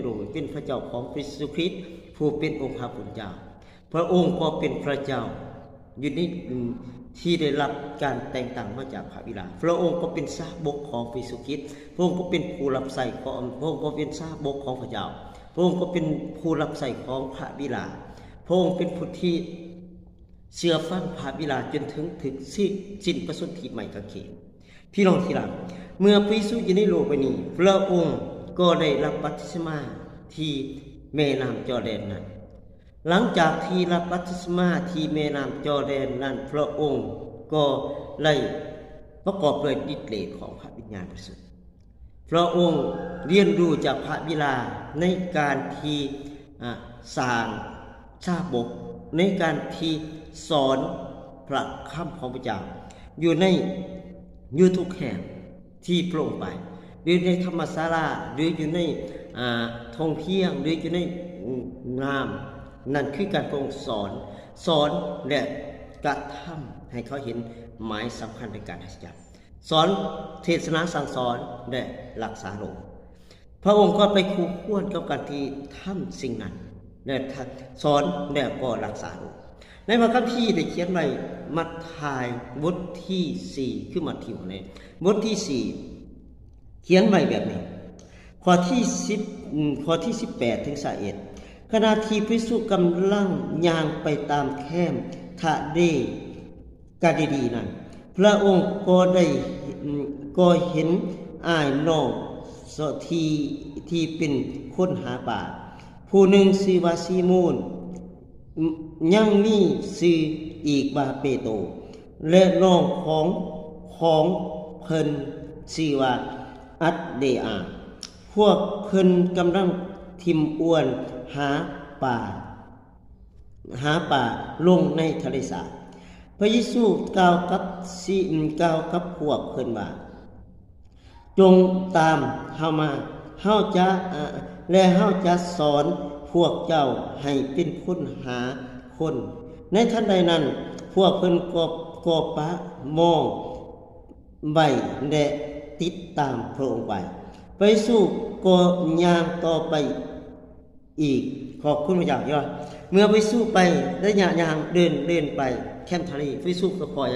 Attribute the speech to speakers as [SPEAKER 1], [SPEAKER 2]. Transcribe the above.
[SPEAKER 1] โดยเป็นพระเจ้าของพระเยซูคริสต์ผู้เป็นองค์พระผู้เป็นเจ้าพระองค์ก็เป็นพระเจ้าอยู่ในที่ได้รับการแต่งตั้งมาจากพระบิดาพระองค์ก็เป็นสาวกของพระเยซูคริสต์พระองค์ก็เป็นผู้รับใช้ของพระองค์ก็เป็นสาวกของพระเจ้าพระองค์ก็เป็นผู้รับใช้ของพระบิดาพระองค์เป็นผู้ที่เชื่อฟังพระบิดาจนถึงสิ้นประสนธิใหม่กางเขนพี่น้องที่รักเมื่อพระเยซูอยู่ในโลกใบนี้พระองค์ก็ได้รับบัพติศมาที่แม่น้ำจอร์แดนนั้นหลังจากที่รับบัพติศมาที่แม่น้ำจอร์แดนนั้นพระองค์ก็ได้ประกอบด้วยฤทธิ์เดชของพระวิญญาณบริสุทธิ์พระองค์เรียนรู้จากพระบิดาในการที่สร้างสาวกในการที่สอนพระคำของพระเจ้าอยู่ทุกแห่งที่พระองค์ไปหรือในธรรมศาลาหรืออยู่ในทงเที่ยงหรืออยู่ในงามนั่นคือการพระองค์สอนและกระทำให้เขาเห็นหมายสำคัญในการหัศจรรย์สอนเทศนาสั่งสอนและรักษาโรคพระองค์ก็ไปคู่ควรกับการที่ทำสิ่งนั้นและสอนและก็รักษาโรคในพระคัมภีร์ได้เขียนไว้มัทธิวบทที่4คือมัทธิวเนี่ยบทที่4เขียนไว้แบบนี้ข้อที่18ถึง21ขณะที่พระเยซูกำลังย่างไปตามแคมป์ทะเลกาลิลีนั้นพระองค์ก็เห็นอ้ายน้องที่เป็นคนหาปลาผู้หนึ่งชื่อว่าซีโมนยังมีชื่ออีกว่าเปโตรและน้องของเพิ่นชื่อว่าอัดเดอาพวกเพิ่นกำลังทิมอ้วนหาป่าลงในทะเลสาบพระเยซูกล่าวกับพวกเพิ่นว่าจงตามเฮามาเฮาจะสอนพวกเจ้าให้เป็นคนหาคนในทันใดนั้นพวกเพิ่นก็ปะมองใบและติดตามพระองค์ไปพระเยซูก็ย่างต่อไปอีกขอบคุณพระเจ้าเมื่อพระเยซูไปและย่างเดินไปแคมป์ทะเลพระเยซูก็คอย